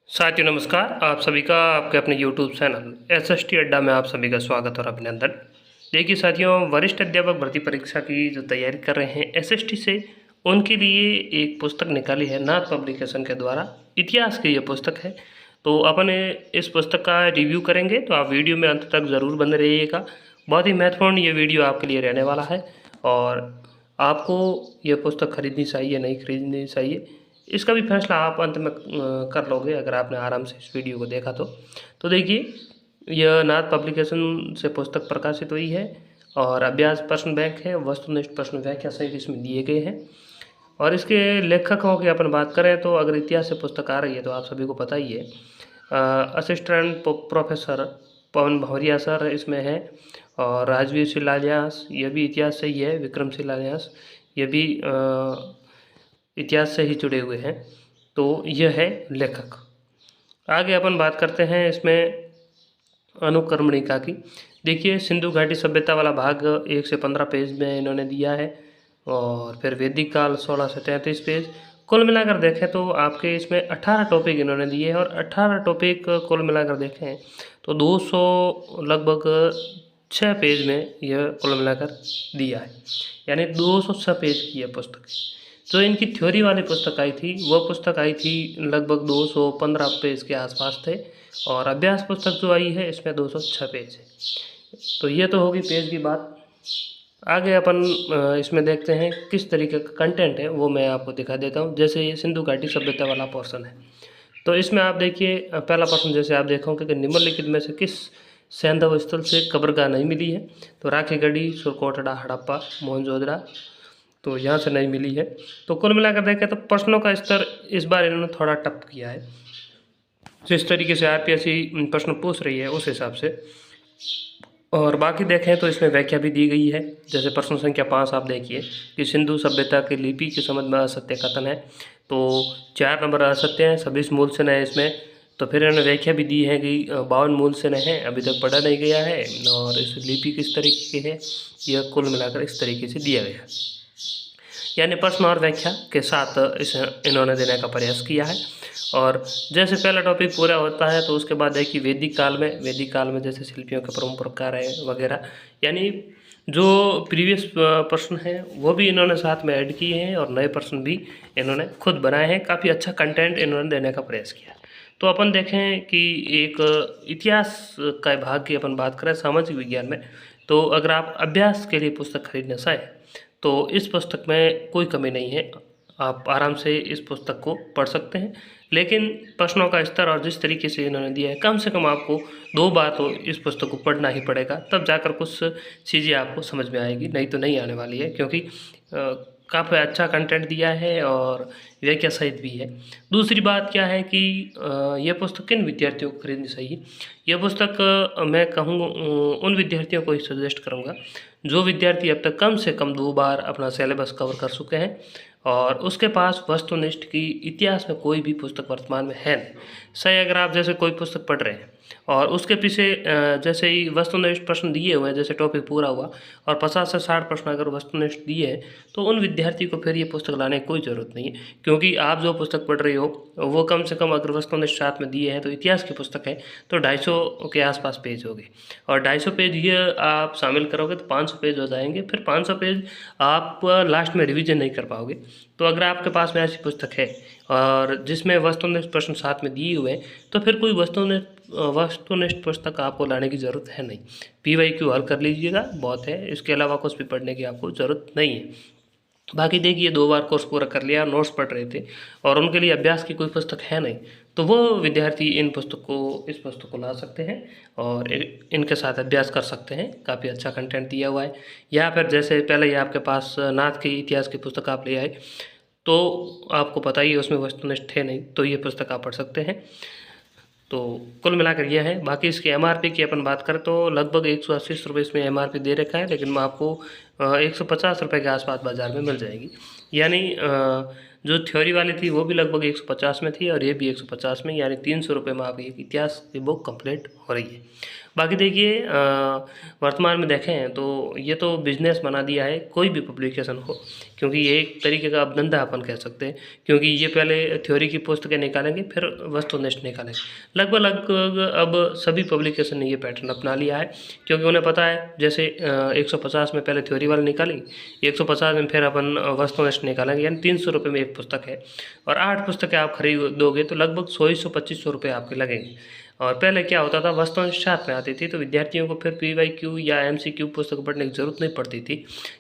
साथियों नमस्कार। आप सभी का आपके अपने YouTube चैनल एसएसटी अड्डा में आप सभी का स्वागत और अभिनंदन। देखिए साथियों, वरिष्ठ अध्यापक भर्ती परीक्षा की जो तैयारी कर रहे हैं एसएसटी से, उनके लिए एक पुस्तक निकाली है नाथ पब्लिकेशन के द्वारा। इतिहास की ये पुस्तक है, तो अपन इस पुस्तक का रिव्यू करेंगे, तो आप वीडियो में अंत तक ज़रूर बने रहिएगा। बहुत ही महत्वपूर्ण ये वीडियो आपके लिए रहने वाला है और आपको ये पुस्तक खरीदनी चाहिए नहीं खरीदनी चाहिए, इसका भी फैसला आप अंत में कर लोगे अगर आपने आराम से इस वीडियो को देखा तो देखिए, यह नाथ पब्लिकेशन से पुस्तक प्रकाशित हुई है और अभ्यास प्रश्न बैंक है, वस्तुनिष्ठ प्रश्न व्याख्या सहित इसमें दिए गए हैं। और इसके लेखकों की अपन बात करें तो अगर इतिहास से पुस्तक आ रही है तो आप सभी को पता ही है, असिस्टेंट प्रोफेसर पवन भौरिया सर इसमें है और राजवीर शिलान्यास ये भी इतिहास से ही है, विक्रम शिलान्यास ये भी इतिहास से ही जुड़े हुए हैं। तो यह है लेखक। आगे अपन बात करते हैं इसमें अनुक्रमणिका की। देखिए, सिंधु घाटी सभ्यता वाला भाग 1 से 15 पेज में इन्होंने दिया है और फिर वैदिक काल 16 से 33 पेज। कुल मिलाकर देखें तो आपके इसमें 18 टॉपिक इन्होंने दिए हैं और 18 टॉपिक कुल मिलाकर देखें तो 200 लगभग 6 पेज में यह कुल मिलाकर दिया है, यानी 206 पेज की यह पुस्तक है। जो इनकी थ्योरी वाली पुस्तक आई थी वह पुस्तक आई थी लगभग 215 पेज के आसपास थे और अभ्यास पुस्तक जो आई है इसमें 206 पेज है। तो ये तो होगी पेज की बात। आगे अपन इसमें देखते हैं किस तरीके का कंटेंट है, वो मैं आपको दिखा देता हूँ। जैसे ये सिंधु घाटी सभ्यता वाला पोर्शन है, तो इसमें आप देखिए पहला प्रश्न जैसे आप देखोगे कि निम्नलिखित में से किस सैंधव स्थल से कब्रगाह नहीं मिली है, तो राखीगढ़ी, सुरकोटड़ा, हड़प्पा, मोहनजोदड़ा, तो यहाँ से नहीं मिली है। तो कुल मिलाकर देखें तो प्रश्नों का स्तर इस बार इन्होंने थोड़ा टफ किया है, जिस तरीके से आरपीएससी प्रश्न पूछ रही है उस हिसाब से। और बाकी देखें तो इसमें व्याख्या भी दी गई है। जैसे प्रश्न संख्या 5 आप देखिए कि सिंधु सभ्यता की लिपि के संबंध में असत्य कथन है, तो 4 नंबर असत्य हैं, 26 मूल से है इसमें। तो फिर इन्होंने व्याख्या भी दी है कि 52 मूल से है, अभी तक पढ़ा नहीं गया है और इस लिपि किस तरीके की है, यह कुल मिलाकर इस तरीके से दिया गया, यानी प्रश्न और व्याख्या के साथ इसे इन्होंने देने का प्रयास किया है। और जैसे पहला टॉपिक पूरा होता है तो उसके बाद देखिए वैदिक काल में जैसे शिल्पियों के प्रमुख प्रकार है वगैरह, यानी जो प्रीवियस प्रश्न हैं वो भी इन्होंने साथ में ऐड किए हैं और नए प्रश्न भी इन्होंने खुद बनाए हैं। काफ़ी अच्छा कंटेंट इन्होंने देने का प्रयास किया। तो अपन देखें कि एक इतिहास का भाग की अपन बात करें सामाजिक विज्ञान में, तो अगर आप अभ्यास के लिए पुस्तक खरीदना चाहें तो इस पुस्तक में कोई कमी नहीं है, आप आराम से इस पुस्तक को पढ़ सकते हैं। लेकिन प्रश्नों का स्तर और जिस तरीके से इन्होंने दिया है, कम से कम आपको 2 बार तो इस पुस्तक को पढ़ना ही पड़ेगा, तब जाकर कुछ चीज़ें आपको समझ में आएगी, नहीं तो नहीं आने वाली है, क्योंकि काफ़ी अच्छा कंटेंट दिया है और व्याख्या सहित भी है। दूसरी बात क्या है कि यह पुस्तक किन विद्यार्थियों को खरीदनी चाहिए। यह पुस्तक मैं कहूँ उन विद्यार्थियों को ही सजेस्ट करूँगा जो विद्यार्थी अब तक कम से कम 2 बार अपना सिलेबस कवर कर चुके हैं और उसके पास वस्तुनिष्ठ की इतिहास में कोई भी पुस्तक वर्तमान में है नहीं। सही, अगर आप जैसे कोई पुस्तक पढ़ रहे हैं और उसके पीछे जैसे ही वस्तुनिष्ठ प्रश्न दिए हुए हैं, जैसे टॉपिक पूरा हुआ और 50 से 60 प्रश्न अगर वस्तुनिष्ठ दिए हैं, तो उन विद्यार्थी को फिर ये पुस्तक लाने की कोई ज़रूरत नहीं है, क्योंकि आप जो पुस्तक पढ़ रहे हो वो कम से कम अगर वस्तुनिष्ठ साथ में दिए हैं तो इतिहास की पुस्तक है तो 250 के आसपास पेज होगी और 250 पेज ये आप शामिल करोगे तो 500 पेज हो जाएंगे। फिर 500 पेज आप लास्ट में रिवीजन नहीं कर पाओगे। तो अगर आपके पास में ऐसी पुस्तक है और जिसमें वस्तुनिष्ठ प्रश्न साथ में दिए हुए हैं, तो फिर कोई वस्तुनिष्ठ पुस्तक आपको लाने की ज़रूरत है नहीं। PYQ हल कर लीजिएगा, बहुत है, इसके अलावा कुछ भी पढ़ने की आपको ज़रूरत नहीं है। बाकी देखिए 2 बार कोर्स पूरा कर लिया, नोट्स पढ़ रहे थे और उनके लिए अभ्यास की कोई पुस्तक है नहीं, तो वो विद्यार्थी इस पुस्तक को ला सकते हैं और इनके साथ अभ्यास कर सकते हैं। काफ़ी अच्छा कंटेंट दिया हुआ है। या फिर जैसे पहले ही आपके पास नाथ के इतिहास की पुस्तक आप ले आए, तो आपको पता ही है उसमें वस्तुनिष्ठ है नहीं, तो ये पुस्तक आप पढ़ सकते हैं। तो कुल मिलाकर यह है। बाकी इसकी MRP की अपन बात करें तो लगभग 180 रुपये इसमें MRP दे रखा है, लेकिन मैं आपको 150 रुपये के आसपास बाज़ार में मिल जाएगी। यानी जो थ्योरी वाली थी वो भी लगभग 150 में थी और ये भी 150 में, यानी 300 रुपये में आपकी एक इतिहास की बुक कंप्लीट हो रही है। बाकी देखिए वर्तमान में देखें तो ये तो बिजनेस बना दिया है कोई भी पब्लिकेशन हो, क्योंकि ये एक तरीके का अब धंधा अपन कह सकते हैं, क्योंकि ये पहले थ्योरी की पुस्तकें निकालेंगे फिर वस्तुनिष्ठ निकालेंगे। लगभग लगभग अब सभी पब्लिकेशन ने ये पैटर्न अपना लिया है, क्योंकि उन्हें पता है जैसे 150 में पहले थ्योरी वाली निकाली, 150 में फिर अपन वस्तुनिष्ठ निकालेंगे, यानी 300 रुपये में एक पुस्तक है और 8 पुस्तकें आप खरीदोगे तो लगभग 100-125 रुपये आपके लगेंगे। और पहले क्या होता था, वस्तुनिष्ठ साथ में आती थी तो विद्यार्थियों को फिर PYQ या MCQ पुस्तक पढ़ने की ज़रूरत नहीं पड़ती थी,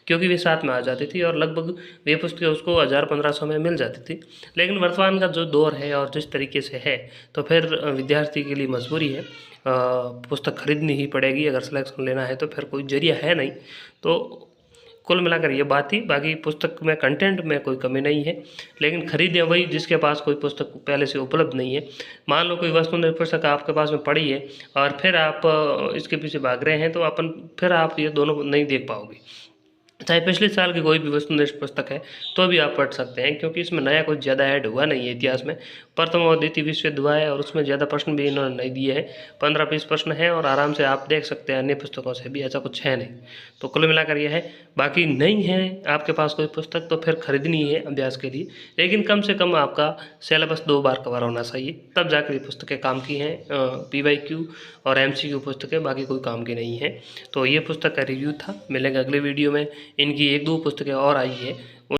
क्योंकि वे साथ में आ जाती थी और लगभग वे पुस्तकें उसको 1000-1500 में मिल जाती थी। लेकिन वर्तमान का जो दौर है और जिस तरीके से है, तो फिर विद्यार्थी के लिए मजबूरी है, पुस्तक खरीदनी ही पड़ेगी अगर सिलेक्शन लेना है, तो फिर कोई जरिया है नहीं। तो कुल मिलाकर ये बात थी। बाकी पुस्तक में कंटेंट में कोई कमी नहीं है, लेकिन खरीदें वही जिसके पास कोई पुस्तक पहले से उपलब्ध नहीं है। मान लो कोई वस्तुनिष्ठ पुस्तक आपके पास में पड़ी है और फिर आप इसके पीछे भाग रहे हैं, तो फिर आप ये दोनों नहीं देख पाओगे। चाहे पिछले साल की कोई भी वस्तुनिष्ठ पुस्तक है तो भी आप पढ़ सकते हैं, क्योंकि इसमें नया कुछ ज़्यादा ऐड हुआ नहीं है। इतिहास में प्रथम और द्वितीय विश्व युद्ध हुआ है और उसमें ज़्यादा प्रश्न भी इन्होंने नहीं दिए हैं, 15-20 प्रश्न हैं और आराम से आप देख सकते हैं। अन्य पुस्तकों से भी ऐसा कुछ है नहीं। तो कुल मिलाकर यह है। बाकी नहीं है आपके पास कोई पुस्तक तो फिर खरीदनी है अभ्यास के लिए, लेकिन कम से कम आपका सिलेबस 2 बार कवर होना चाहिए, तब जाकर ये पुस्तकें काम की हैं। PYQ और MCQ पुस्तकें बाकी कोई काम की नहीं है। तो ये पुस्तक का रिव्यू था। मिलेंगे अगले वीडियो में। इनकी 1-2 पुस्तकें और आई है